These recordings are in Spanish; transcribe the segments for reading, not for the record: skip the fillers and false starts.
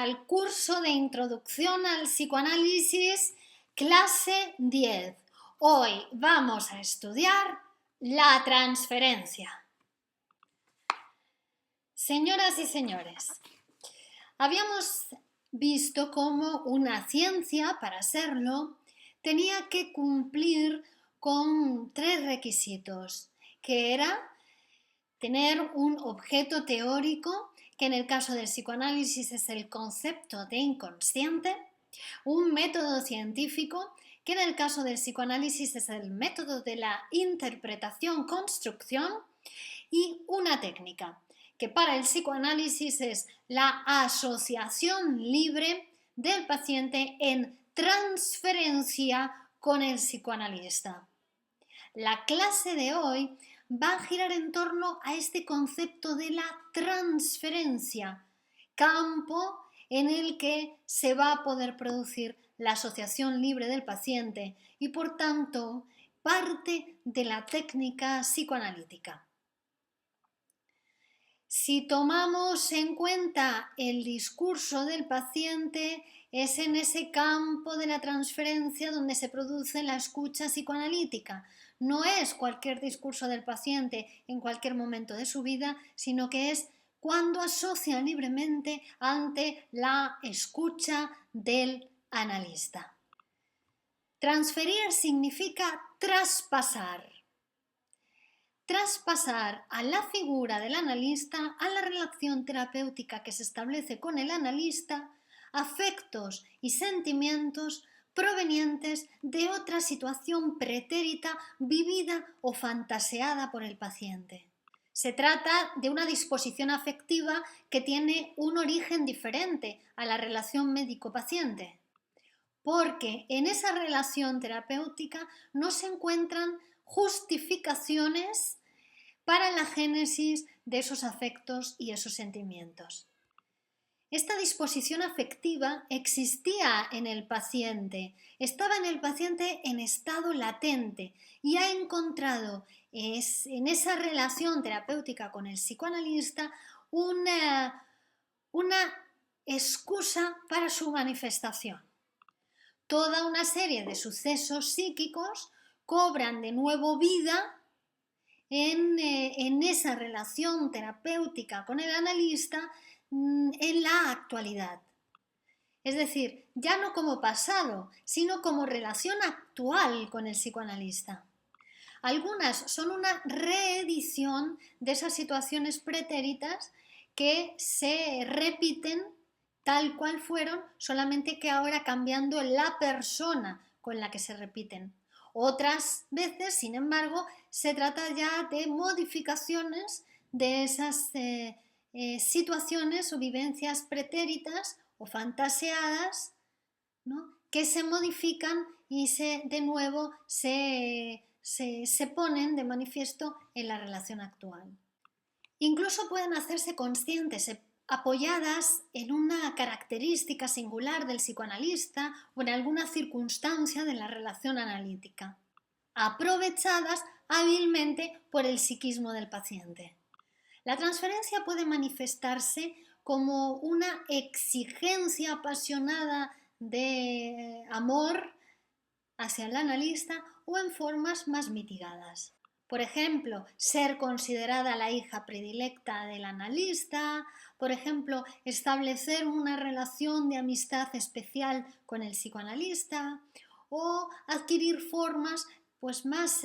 al curso de Introducción al Psicoanálisis, clase 10. Hoy vamos a estudiar la transferencia. Señoras y señores, habíamos visto cómo una ciencia, para serlo, tenía que cumplir con 3 requisitos, que era tener un objeto teórico, que en el caso del psicoanálisis es el concepto de inconsciente, un método científico, que en el caso del psicoanálisis es el método de la interpretación-construcción, y una técnica, que para el psicoanálisis es la asociación libre del paciente en transferencia con el psicoanalista. La clase de hoy va a girar en torno a este concepto de la transferencia, campo en el que se va a poder producir la asociación libre del paciente y, por tanto, parte de la técnica psicoanalítica. Si tomamos en cuenta el discurso del paciente, es en ese campo de la transferencia donde se produce la escucha psicoanalítica. No es cualquier discurso del paciente en cualquier momento de su vida, sino que es cuando asocia libremente ante la escucha del analista. Transferir significa traspasar. Traspasar a la figura del analista, a la relación terapéutica que se establece con el analista, afectos y sentimientos provenientes de otra situación pretérita vivida o fantaseada por el paciente. Se trata de una disposición afectiva que tiene un origen diferente a la relación médico-paciente, porque en esa relación terapéutica no se encuentran justificaciones para la génesis de esos afectos y esos sentimientos. Esta disposición afectiva existía en el paciente, estaba en el paciente en estado latente y ha encontrado en esa relación terapéutica con el psicoanalista una excusa para su manifestación. Toda una serie de sucesos psíquicos cobran de nuevo vida en esa relación terapéutica con el analista en la actualidad. Es decir, ya no como pasado, sino como relación actual con el psicoanalista. Algunas son una reedición de esas situaciones pretéritas que se repiten tal cual fueron, solamente que ahora cambiando la persona con la que se repiten. Otras veces, sin embargo, se trata ya de modificaciones de esas situaciones o vivencias pretéritas o fantaseadas, ¿no?, que se modifican y de nuevo se ponen de manifiesto en la relación actual. Incluso pueden hacerse conscientes, apoyadas en una característica singular del psicoanalista o en alguna circunstancia de la relación analítica, aprovechadas hábilmente por el psiquismo del paciente. La transferencia puede manifestarse como una exigencia apasionada de amor hacia el analista o en formas más mitigadas. Por ejemplo, ser considerada la hija predilecta del analista, por ejemplo, establecer una relación de amistad especial con el psicoanalista o adquirir formas más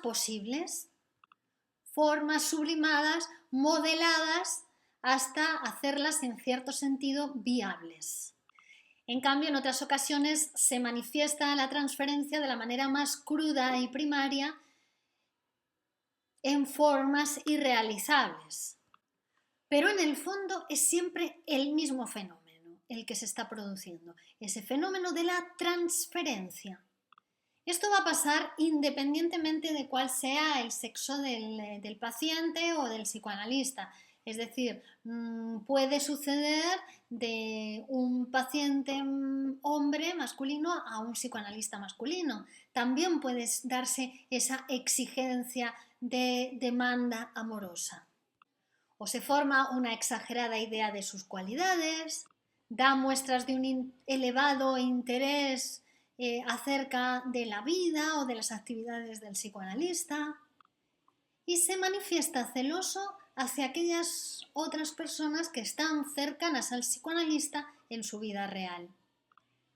posibles, formas sublimadas, modeladas, hasta hacerlas en cierto sentido viables. En cambio, en otras ocasiones se manifiesta la transferencia de la manera más cruda y primaria en formas irrealizables. Pero en el fondo es siempre el mismo fenómeno el que se está produciendo, ese fenómeno de la transferencia. Esto va a pasar independientemente de cuál sea el sexo del paciente o del psicoanalista. Es decir, puede suceder de un paciente hombre masculino a un psicoanalista masculino. También puede darse esa exigencia de demanda amorosa. o se forma una exagerada idea de sus cualidades, da muestras de un elevado interés acerca de la vida o de las actividades del psicoanalista y se manifiesta celoso hacia aquellas otras personas que están cercanas al psicoanalista en su vida real.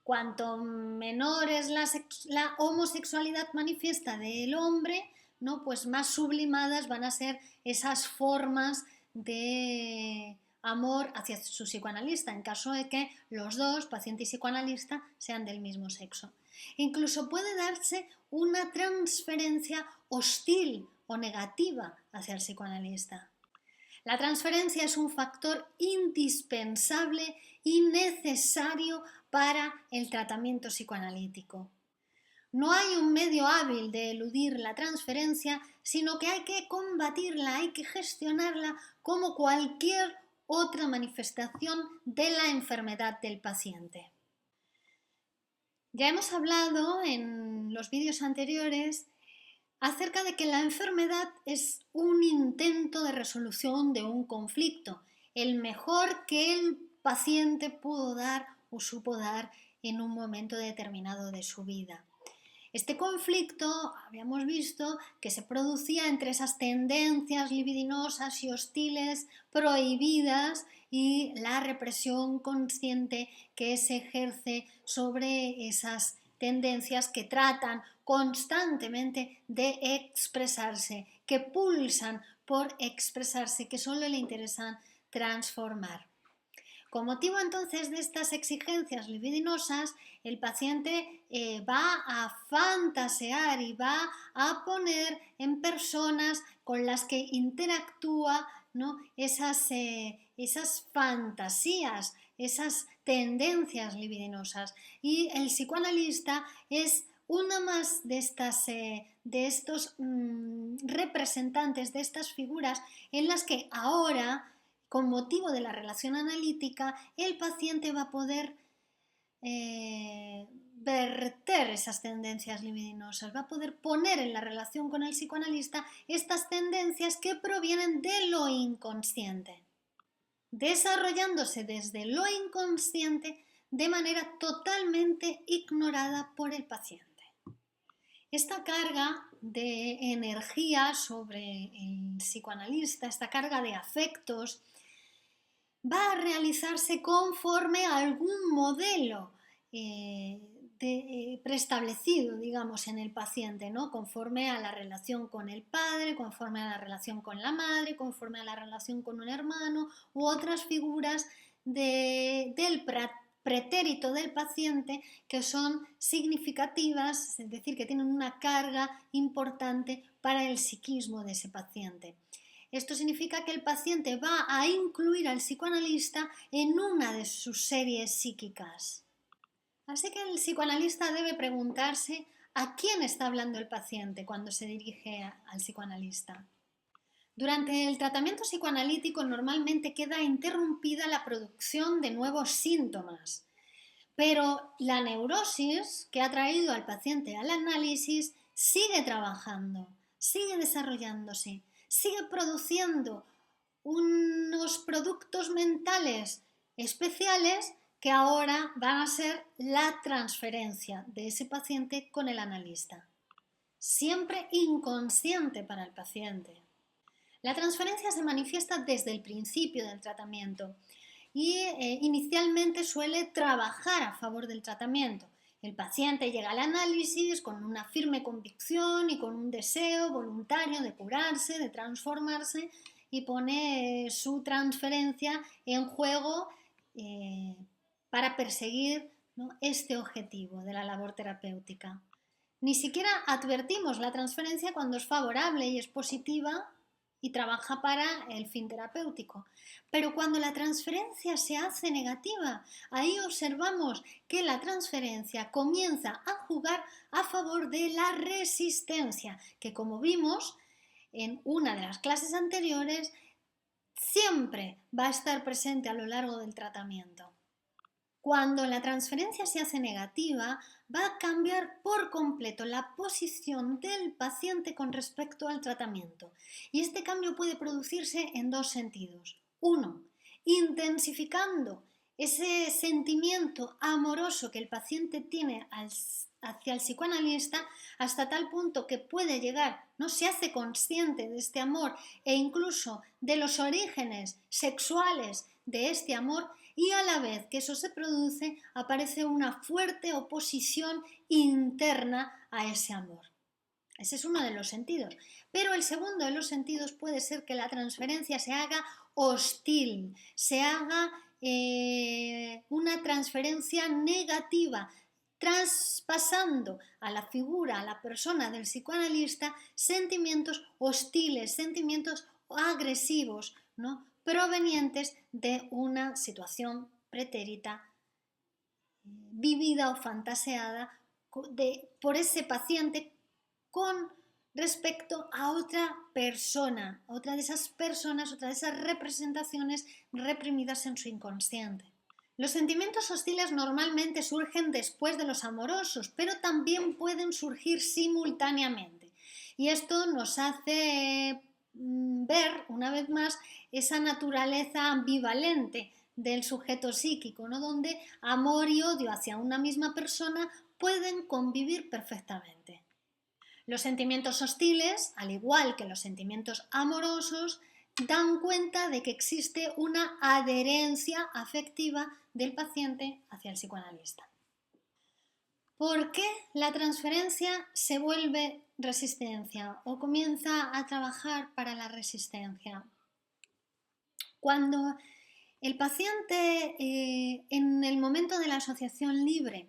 Cuanto menor es la homosexualidad manifiesta del hombre, ¿no? Pues más sublimadas van a ser esas formas de amor hacia su psicoanalista, en caso de que los dos, paciente y psicoanalista, sean del mismo sexo. Incluso puede darse una transferencia hostil o negativa hacia el psicoanalista. La transferencia es un factor indispensable y necesario para el tratamiento psicoanalítico. No hay un medio hábil de eludir la transferencia, sino que hay que combatirla, hay que gestionarla como cualquier otra manifestación de la enfermedad del paciente. Ya hemos hablado en los vídeos anteriores acerca de que la enfermedad es un intento de resolución de un conflicto, el mejor que el paciente pudo dar o supo dar en un momento determinado de su vida. Este conflicto habíamos visto que se producía entre esas tendencias libidinosas y hostiles prohibidas y la represión consciente que se ejerce sobre esas tendencias que tratan constantemente de expresarse, que pulsan por expresarse, que solo le interesan transformar. Con motivo entonces de estas exigencias libidinosas, el paciente va a fantasear y va a poner en personas con las que interactúa, ¿no? esas fantasías, esas tendencias libidinosas. Y el psicoanalista es una más de estos representantes, de estas figuras en las que ahora, con motivo de la relación analítica, el paciente va a poder verter esas tendencias libidinosas, va a poder poner en la relación con el psicoanalista estas tendencias que provienen de lo inconsciente, desarrollándose desde lo inconsciente de manera totalmente ignorada por el paciente. Esta carga de energía sobre el psicoanalista, esta carga de afectos, va a realizarse conforme a algún modelo preestablecido, digamos, en el paciente, ¿no? Conforme a la relación con el padre, conforme a la relación con la madre, conforme a la relación con un hermano u otras figuras del pretérito del paciente que son significativas, es decir, que tienen una carga importante para el psiquismo de ese paciente. Esto significa que el paciente va a incluir al psicoanalista en una de sus series psíquicas. Así que el psicoanalista debe preguntarse a quién está hablando el paciente cuando se dirige al psicoanalista. Durante el tratamiento psicoanalítico normalmente queda interrumpida la producción de nuevos síntomas, pero la neurosis que ha traído al paciente al análisis sigue trabajando, sigue desarrollándose, sigue produciendo unos productos mentales especiales que ahora van a ser la transferencia de ese paciente con el analista. Siempre inconsciente para el paciente. La transferencia se manifiesta desde el principio del tratamiento y inicialmente suele trabajar a favor del tratamiento. El paciente llega al análisis con una firme convicción y con un deseo voluntario de curarse, de transformarse y pone su transferencia en juego para perseguir, ¿no?, este objetivo de la labor terapéutica. Ni siquiera advertimos la transferencia cuando es favorable y es positiva y trabaja para el fin terapéutico. Pero cuando la transferencia se hace negativa, ahí observamos que la transferencia comienza a jugar a favor de la resistencia, que como vimos en una de las clases anteriores, siempre va a estar presente a lo largo del tratamiento. Cuando la transferencia se hace negativa, va a cambiar por completo la posición del paciente con respecto al tratamiento. Y este cambio puede producirse en dos sentidos. Uno, intensificando ese sentimiento amoroso que el paciente tiene hacia el psicoanalista hasta tal punto que puede llegar, no se hace consciente de este amor e incluso de los orígenes sexuales de este amor, y a la vez que eso se produce aparece una fuerte oposición interna a ese amor. Ese es uno de los sentidos. Pero el segundo de los sentidos puede ser que la transferencia se haga hostil, se haga una transferencia negativa, traspasando a la figura, a la persona del psicoanalista, sentimientos hostiles, sentimientos agresivos, ¿no?, provenientes de una situación pretérita vivida o fantaseada por ese paciente con respecto a otra persona, otra de esas personas, otra de esas representaciones reprimidas en su inconsciente. Los sentimientos hostiles normalmente surgen después de los amorosos, pero también pueden surgir simultáneamente. Y esto nos hace ver, una vez más, esa naturaleza ambivalente del sujeto psíquico, ¿no?, donde amor y odio hacia una misma persona pueden convivir perfectamente. Los sentimientos hostiles, al igual que los sentimientos amorosos, dan cuenta de que existe una adherencia afectiva del paciente hacia el psicoanalista. ¿Por qué la transferencia se vuelve resistencia o comienza a trabajar para la resistencia? Cuando el paciente en el momento de la asociación libre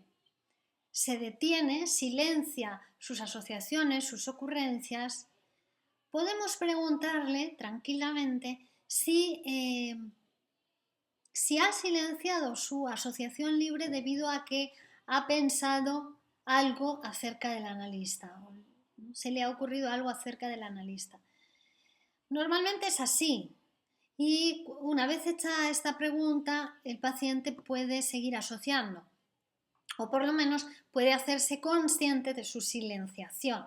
se detiene, silencia sus asociaciones, sus ocurrencias, podemos preguntarle tranquilamente si ha silenciado su asociación libre debido a que ha pensado algo acerca del analista, ¿no?, se le ha ocurrido algo acerca del analista. Normalmente es así, y una vez hecha esta pregunta, el paciente puede seguir asociando, o por lo menos puede hacerse consciente de su silenciación.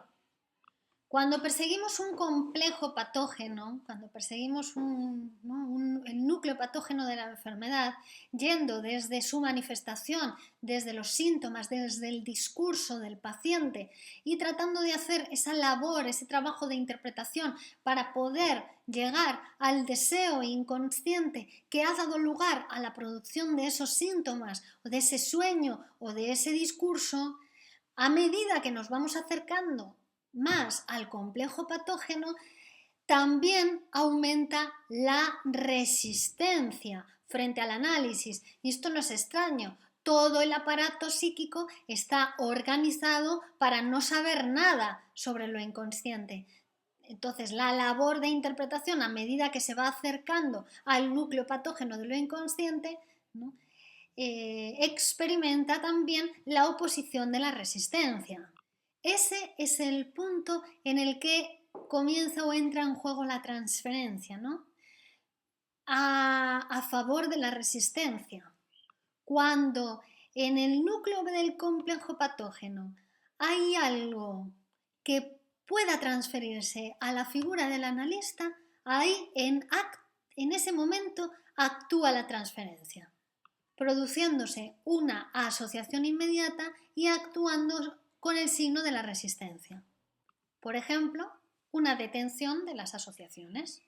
Cuando perseguimos un complejo patógeno, cuando perseguimos el núcleo patógeno de la enfermedad, yendo desde su manifestación, desde los síntomas, desde el discurso del paciente y tratando de hacer esa labor, ese trabajo de interpretación para poder llegar al deseo inconsciente que ha dado lugar a la producción de esos síntomas o de ese sueño o de ese discurso, a medida que nos vamos acercando más al complejo patógeno, también aumenta la resistencia frente al análisis. Y esto no es extraño. Todo el aparato psíquico está organizado para no saber nada sobre lo inconsciente. Entonces, la labor de interpretación, a medida que se va acercando al núcleo patógeno de lo inconsciente, ¿no?, experimenta también la oposición de la resistencia. Ese es el punto en el que comienza o entra en juego la transferencia, ¿no?, a favor de la resistencia. Cuando en el núcleo del complejo patógeno hay algo que pueda transferirse a la figura del analista, ahí en ese momento actúa la transferencia, produciéndose una asociación inmediata y actuando con el signo de la resistencia. Por ejemplo, una detención de las asociaciones.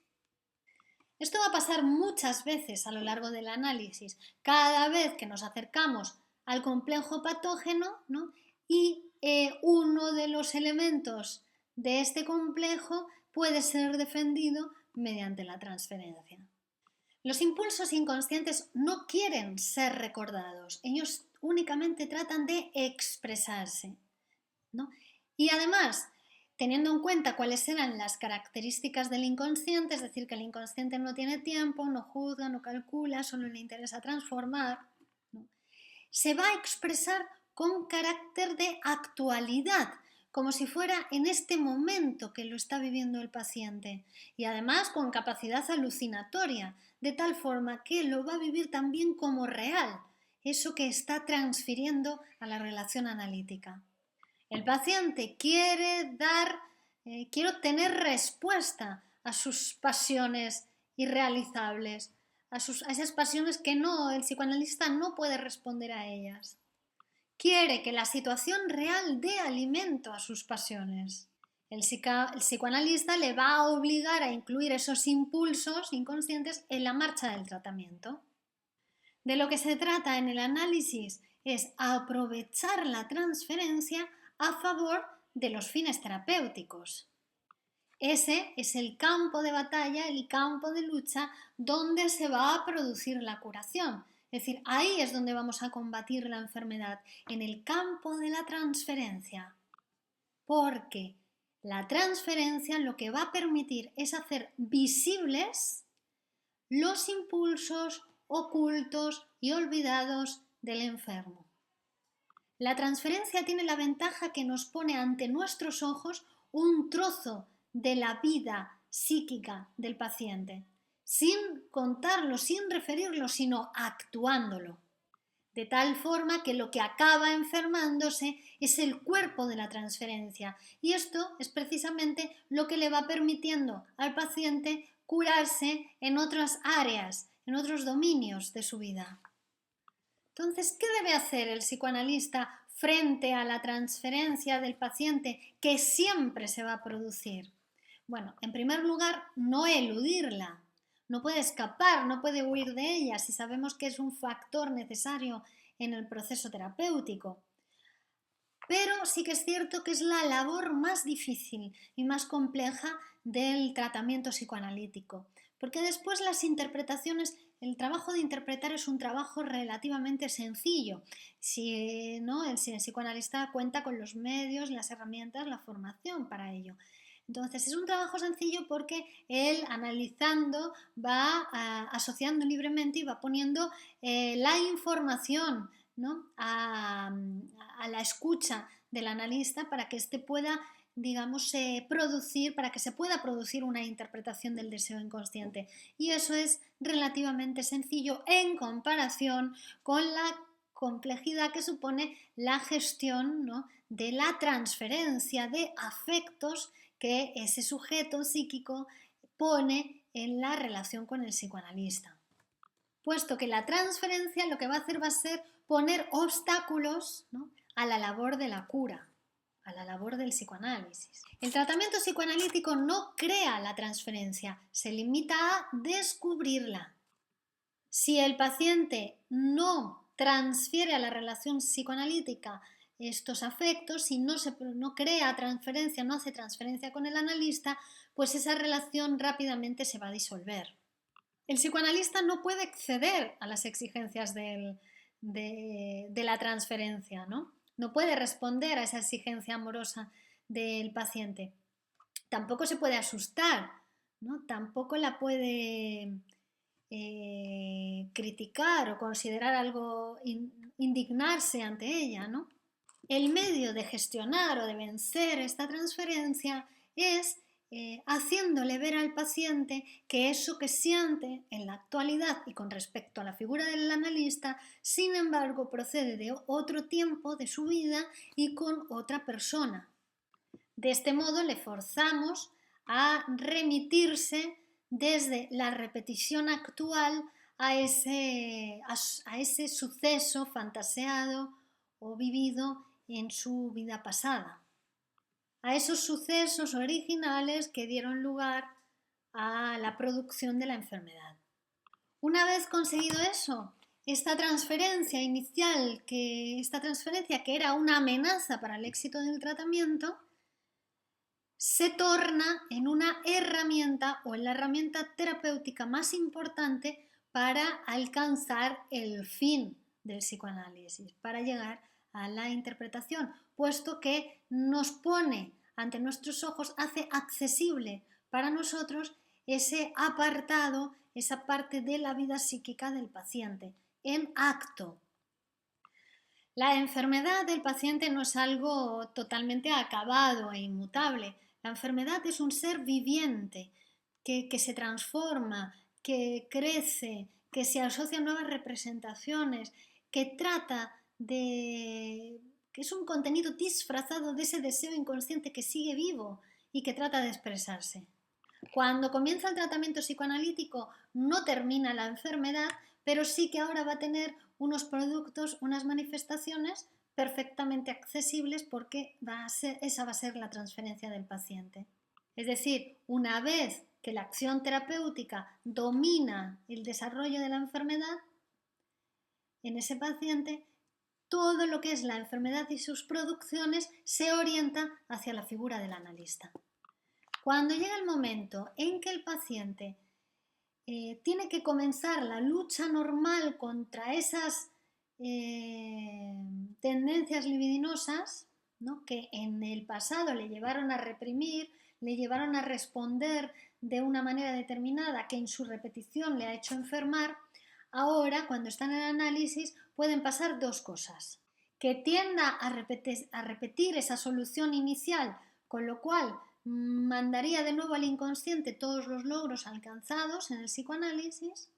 Esto va a pasar muchas veces a lo largo del análisis, cada vez que nos acercamos al complejo patógeno, ¿no?, y uno de los elementos de este complejo puede ser defendido mediante la transferencia. Los impulsos inconscientes no quieren ser recordados, ellos únicamente tratan de expresarse, ¿no? Y además, teniendo en cuenta cuáles eran las características del inconsciente, es decir, que el inconsciente no tiene tiempo, no juzga, no calcula, solo le interesa transformar, ¿no?, se va a expresar con carácter de actualidad, como si fuera en este momento que lo está viviendo el paciente, y además con capacidad alucinatoria, de tal forma que lo va a vivir también como real. eso que está transfiriendo a la relación analítica. El paciente quiere obtener respuesta a sus pasiones irrealizables, a esas pasiones que el psicoanalista no puede responder a ellas. Quiere que la situación real dé alimento a sus pasiones. El psicoanalista le va a obligar a incluir esos impulsos inconscientes en la marcha del tratamiento. De lo que se trata en el análisis es aprovechar la transferencia a favor de los fines terapéuticos. Ese es el campo de batalla, el campo de lucha donde se va a producir la curación. Es decir, ahí es donde vamos a combatir la enfermedad, en el campo de la transferencia. Porque la transferencia lo que va a permitir es hacer visibles los impulsos ocultos y olvidados del enfermo. La transferencia tiene la ventaja que nos pone ante nuestros ojos un trozo de la vida psíquica del paciente, sin contarlo, sin referirlo, sino actuándolo. De tal forma que lo que acaba enfermándose es el cuerpo de la transferencia. Y esto es precisamente lo que le va permitiendo al paciente curarse en otras áreas, en otros dominios de su vida. Entonces, ¿qué debe hacer el psicoanalista frente a la transferencia del paciente que siempre se va a producir? Bueno, en primer lugar, no eludirla. No puede escapar, no puede huir de ella si sabemos que es un factor necesario en el proceso terapéutico. Pero sí que es cierto que es la labor más difícil y más compleja del tratamiento psicoanalítico, porque después las interpretaciones, el trabajo de interpretar es un trabajo relativamente sencillo, si el psicoanalista cuenta con los medios, las herramientas, la formación para ello. Entonces es un trabajo sencillo porque él analizando va asociando libremente y va poniendo la información, ¿no? a la escucha del analista para que éste pueda, digamos, para que se pueda producir una interpretación del deseo inconsciente. Y eso es relativamente sencillo en comparación con la complejidad que supone la gestión, ¿no?, de la transferencia de afectos que ese sujeto psíquico pone en la relación con el psicoanalista. Puesto que la transferencia lo que va a hacer va a ser poner obstáculos, ¿no?, a la labor de la cura, a la labor del psicoanálisis. El tratamiento psicoanalítico no crea la transferencia, se limita a descubrirla. Si el paciente no transfiere a la relación psicoanalítica estos afectos, si no crea transferencia, no hace transferencia con el analista, pues esa relación rápidamente se va a disolver. El psicoanalista no puede exceder a las exigencias de la transferencia, ¿no? No puede responder a esa exigencia amorosa del paciente. Tampoco se puede asustar, ¿no? Tampoco la puede criticar o considerar algo, indignarse ante ella, ¿no? El medio de gestionar o de vencer esta transferencia es haciéndole ver al paciente que eso que siente en la actualidad y con respecto a la figura del analista, sin embargo, procede de otro tiempo de su vida y con otra persona. De este modo le forzamos a remitirse desde la repetición actual a ese suceso fantaseado o vivido en su vida pasada, a esos sucesos originales que dieron lugar a la producción de la enfermedad. Una vez conseguido eso, esta transferencia inicial, esta transferencia que era una amenaza para el éxito del tratamiento, se torna en una herramienta o en la herramienta terapéutica más importante para alcanzar el fin del psicoanálisis, para llegar a la interpretación, puesto que nos pone ante nuestros ojos, hace accesible para nosotros ese apartado, esa parte de la vida psíquica del paciente, en acto. La enfermedad del paciente no es algo totalmente acabado e inmutable. La enfermedad es un ser viviente que se transforma, que crece, que se asocia a nuevas representaciones, que trata de... que es un contenido disfrazado de ese deseo inconsciente que sigue vivo y que trata de expresarse. Cuando comienza el tratamiento psicoanalítico no termina la enfermedad, pero sí que ahora va a tener unos productos, unas manifestaciones perfectamente accesibles porque esa va a ser la transferencia del paciente. Es decir, una vez que la acción terapéutica domina el desarrollo de la enfermedad, en ese paciente todo lo que es la enfermedad y sus producciones se orienta hacia la figura del analista. Cuando llega el momento en que el paciente tiene que comenzar la lucha normal contra esas tendencias libidinosas, ¿no?, que en el pasado le llevaron a reprimir, le llevaron a responder de una manera determinada que en su repetición le ha hecho enfermar, ahora cuando está en el análisis pueden pasar dos cosas: que tienda a repetir esa solución inicial, con lo cual mandaría de nuevo al inconsciente todos los logros alcanzados en el psicoanálisis,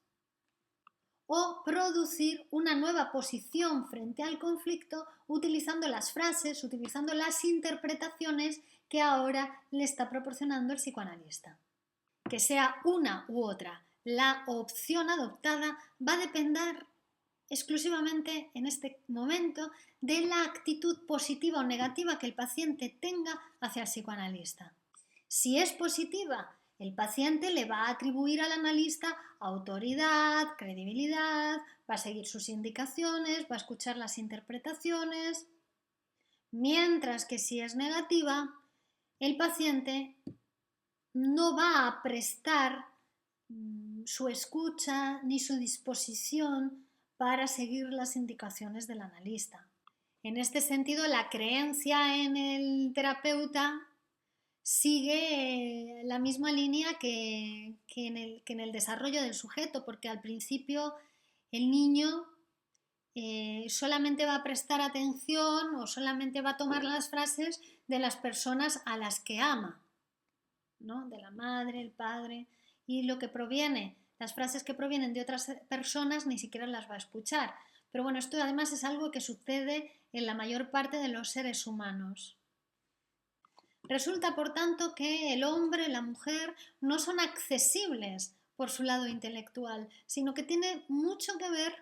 o producir una nueva posición frente al conflicto utilizando las frases, utilizando las interpretaciones que ahora le está proporcionando el psicoanalista. Que sea una u otra, la opción adoptada va a depender exclusivamente en este momento de la actitud positiva o negativa que el paciente tenga hacia el psicoanalista. Si es positiva, el paciente le va a atribuir al analista autoridad, credibilidad, va a seguir sus indicaciones, va a escuchar las interpretaciones, mientras que si es negativa, el paciente no va a prestar su escucha ni su disposición para seguir las indicaciones del analista. En este sentido, la creencia en el terapeuta sigue la misma línea que en el desarrollo del sujeto, porque al principio el niño solamente va a prestar atención o solamente va a tomar las frases de las personas a las que ama, ¿no?, de la madre, el padre, y lo que proviene, las frases que provienen de otras personas ni siquiera las va a escuchar. Pero bueno, esto además es algo que sucede en la mayor parte de los seres humanos. Resulta, por tanto, que el hombre, la mujer, no son accesibles por su lado intelectual, sino que tiene mucho que ver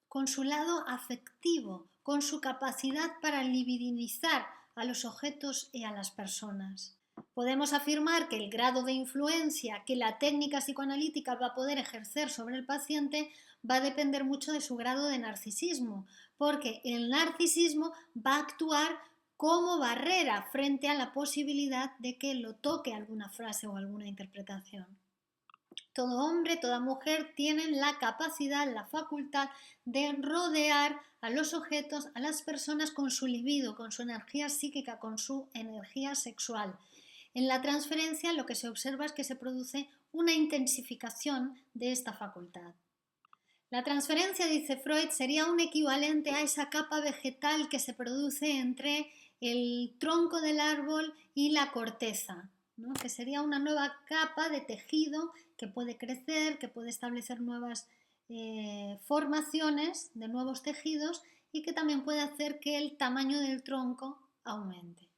con su lado afectivo, con su capacidad para libidinizar a los objetos y a las personas. Podemos afirmar que el grado de influencia que la técnica psicoanalítica va a poder ejercer sobre el paciente va a depender mucho de su grado de narcisismo, porque el narcisismo va a actuar como barrera frente a la posibilidad de que lo toque alguna frase o alguna interpretación. Todo hombre, toda mujer tienen la capacidad, la facultad de rodear a los objetos, a las personas con su libido, con su energía psíquica, con su energía sexual. En la transferencia lo que se observa es que se produce una intensificación de esta facultad. La transferencia, dice Freud, sería un equivalente a esa capa vegetal que se produce entre el tronco del árbol y la corteza, ¿no?, que sería una nueva capa de tejido que puede crecer, que puede establecer nuevas formaciones de nuevos tejidos y que también puede hacer que el tamaño del tronco aumente.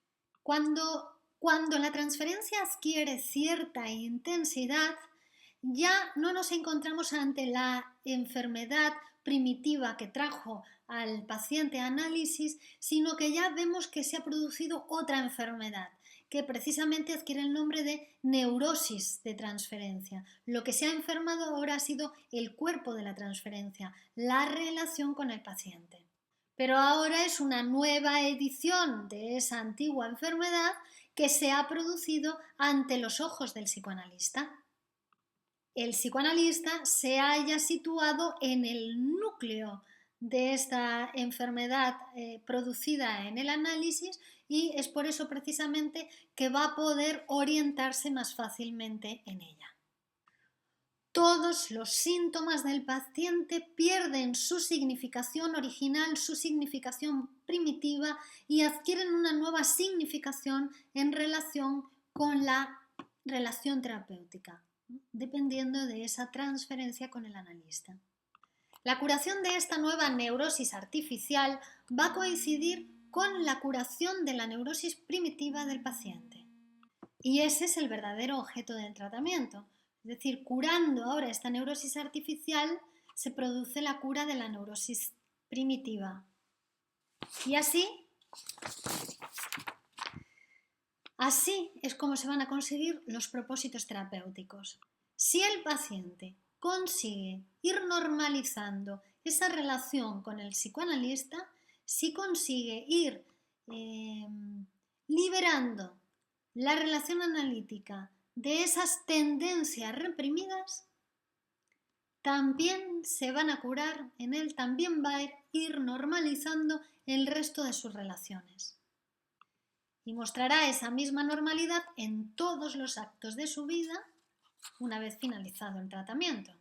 Cuando la transferencia adquiere cierta intensidad, ya no nos encontramos ante la enfermedad primitiva que trajo al paciente a análisis, sino que ya vemos que se ha producido otra enfermedad, que precisamente adquiere el nombre de neurosis de transferencia. Lo que se ha enfermado ahora ha sido el cuerpo de la transferencia, la relación con el paciente. Pero ahora es una nueva edición de esa antigua enfermedad que se ha producido ante los ojos del psicoanalista. El psicoanalista se haya situado en el núcleo de esta enfermedad producida en el análisis, y es por eso precisamente que va a poder orientarse más fácilmente en ella. Todos los síntomas del paciente pierden su significación original, su significación primitiva, y adquieren una nueva significación en relación con la relación terapéutica, dependiendo de esa transferencia con el analista. La curación de esta nueva neurosis artificial va a coincidir con la curación de la neurosis primitiva del paciente. Y ese es el verdadero objeto del tratamiento. Es decir, curando ahora esta neurosis artificial, se produce la cura de la neurosis primitiva. Y así es como se van a conseguir los propósitos terapéuticos. Si el paciente consigue ir normalizando esa relación con el psicoanalista, si consigue ir liberando la relación analítica de esas tendencias reprimidas, también se van a curar en él, también va a ir normalizando el resto de sus relaciones. Y mostrará esa misma normalidad en todos los actos de su vida una vez finalizado el tratamiento.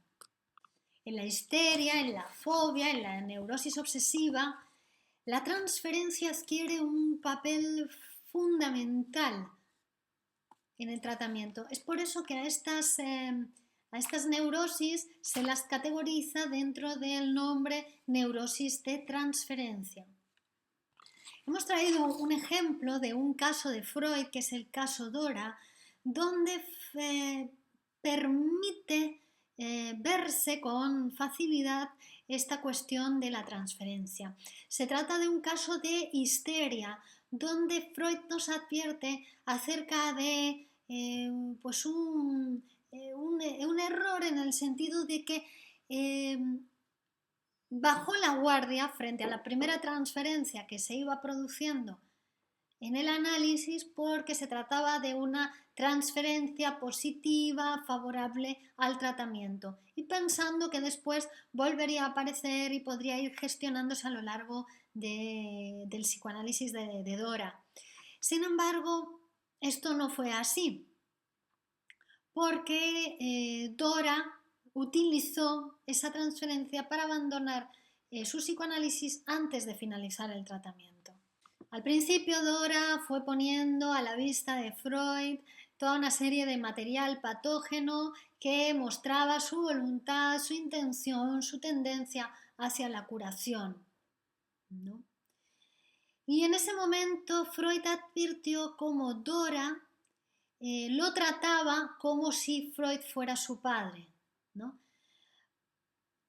En la histeria, en la fobia, en la neurosis obsesiva, la transferencia adquiere un papel fundamental en el tratamiento. Es por eso que a estas neurosis se las categoriza dentro del nombre neurosis de transferencia. Hemos traído un ejemplo de un caso de Freud, que es el caso Dora, donde permite verse con facilidad esta cuestión de la transferencia. Se trata de un caso de histeria, donde Freud nos advierte acerca de pues un error en el sentido de que bajó la guardia frente a la primera transferencia que se iba produciendo en el análisis, porque se trataba de una transferencia positiva, favorable al tratamiento, y pensando que después volvería a aparecer y podría ir gestionándose a lo largo del psicoanálisis de Dora. Sin embargo, esto no fue así, porque Dora utilizó esa transferencia para abandonar su psicoanálisis antes de finalizar el tratamiento. Al principio Dora fue poniendo a la vista de Freud toda una serie de material patógeno que mostraba su voluntad, su intención, su tendencia hacia la curación, ¿no? Y en ese momento Freud advirtió cómo Dora lo trataba como si Freud fuera su padre, ¿no?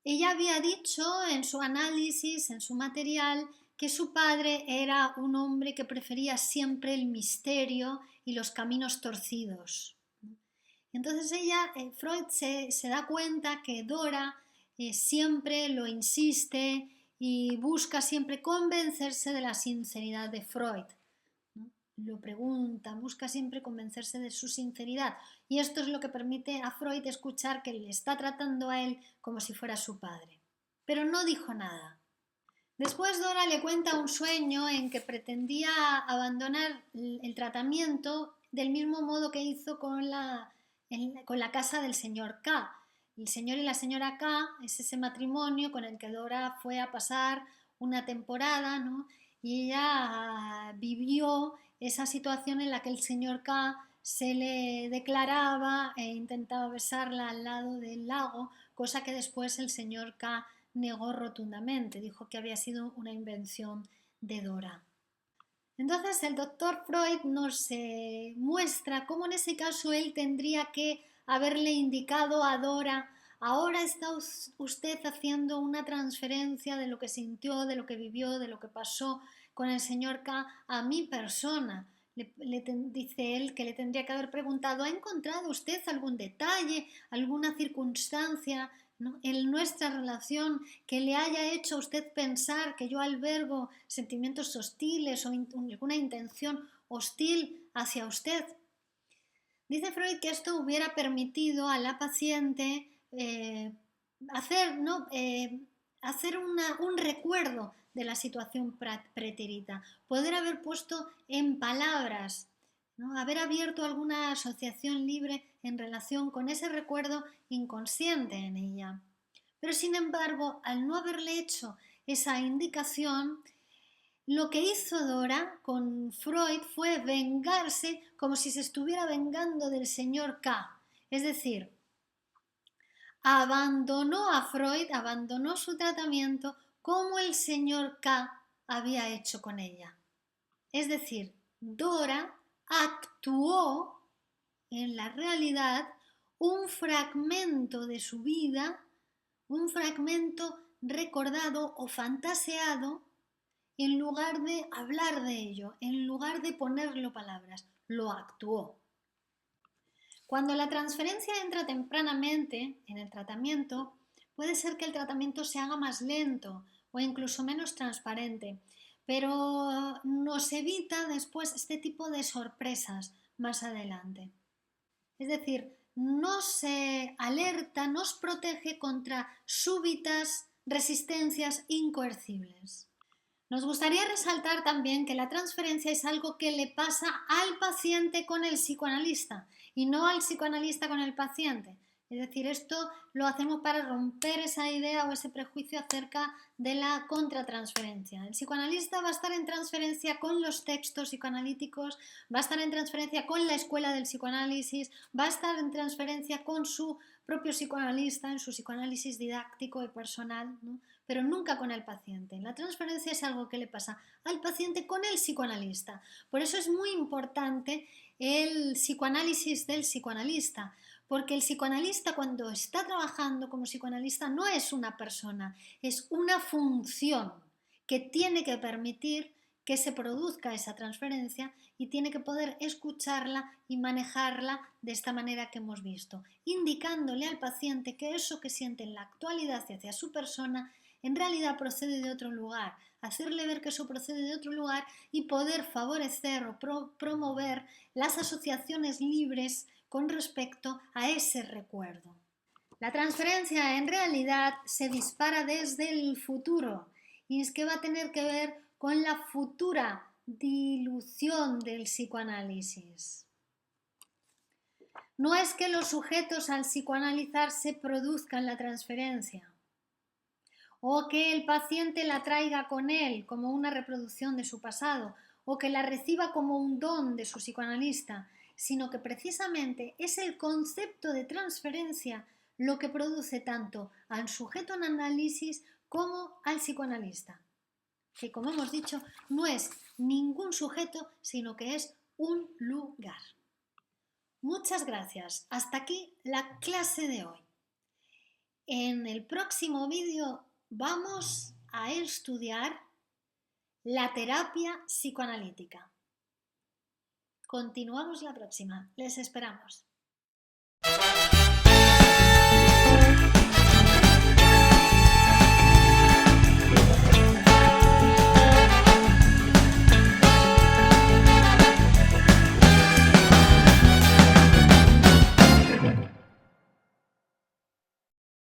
Ella había dicho en su análisis, en su material, que su padre era un hombre que prefería siempre el misterio y los caminos torcidos. Entonces Freud se da cuenta que Dora siempre lo insiste y busca siempre convencerse de la sinceridad de Freud. Lo pregunta, busca siempre convencerse de su sinceridad, y esto es lo que permite a Freud escuchar que le está tratando a él como si fuera su padre. Pero no dijo nada. Después Dora le cuenta un sueño en que pretendía abandonar el tratamiento del mismo modo que hizo con la casa del señor K. El señor y la señora K es ese matrimonio con el que Dora fue a pasar una temporada, ¿no? Y ella vivió esa situación en la que el señor K se le declaraba e intentaba besarla al lado del lago, cosa que después el señor K negó rotundamente, dijo que había sido una invención de Dora. Entonces el doctor Freud nos muestra cómo en ese caso él tendría que haberle indicado a Dora: ahora está usted haciendo una transferencia de lo que sintió, de lo que vivió, de lo que pasó con el señor K a mi persona. Dice él que le tendría que haber preguntado: ¿ha encontrado usted algún detalle, alguna circunstancia, ¿no?, en nuestra relación que le haya hecho a usted pensar que yo albergo sentimientos hostiles o alguna intención hostil hacia usted? Dice Freud que esto hubiera permitido a la paciente hacer un recuerdo de la situación pretérita, poder haber puesto en palabras, ¿no?, haber abierto alguna asociación libre en relación con ese recuerdo inconsciente en ella. Pero sin embargo, al no haberle hecho esa indicación, lo que hizo Dora con Freud fue vengarse como si se estuviera vengando del señor K. Es decir, abandonó a Freud, abandonó su tratamiento como el señor K había hecho con ella. Es decir, Dora actuó en la realidad un fragmento de su vida, un fragmento recordado o fantaseado, en lugar de hablar de ello, en lugar de ponerlo palabras, lo actuó. Cuando la transferencia entra tempranamente en el tratamiento, puede ser que el tratamiento se haga más lento o incluso menos transparente, pero nos evita después este tipo de sorpresas más adelante. Es decir, nos alerta, nos protege contra súbitas resistencias incoercibles. Nos gustaría resaltar también que la transferencia es algo que le pasa al paciente con el psicoanalista y no al psicoanalista con el paciente. Es decir, esto lo hacemos para romper esa idea o ese prejuicio acerca de la contratransferencia. El psicoanalista va a estar en transferencia con los textos psicoanalíticos, va a estar en transferencia con la escuela del psicoanálisis, va a estar en transferencia con su propio psicoanalista, en su psicoanálisis didáctico y personal, ¿no? Pero nunca con el paciente. La transferencia es algo que le pasa al paciente con el psicoanalista. Por eso es muy importante el psicoanálisis del psicoanalista, porque el psicoanalista cuando está trabajando como psicoanalista no es una persona, es una función que tiene que permitir que se produzca esa transferencia y tiene que poder escucharla y manejarla de esta manera que hemos visto, indicándole al paciente que eso que siente en la actualidad hacia su persona en realidad procede de otro lugar, hacerle ver que eso procede de otro lugar y poder favorecer o promover las asociaciones libres con respecto a ese recuerdo. La transferencia en realidad se dispara desde el futuro y es que va a tener que ver con la futura dilución del psicoanálisis. No es que los sujetos al psicoanalizarse produzcan la transferencia o que el paciente la traiga con él como una reproducción de su pasado o que la reciba como un don de su psicoanalista, sino que precisamente es el concepto de transferencia lo que produce tanto al sujeto en análisis como al psicoanalista, que como hemos dicho no es ningún sujeto, sino que es un lugar. Muchas gracias. Hasta aquí la clase de hoy. En el próximo vídeo vamos a estudiar la terapia psicoanalítica. Continuamos la próxima. Les esperamos.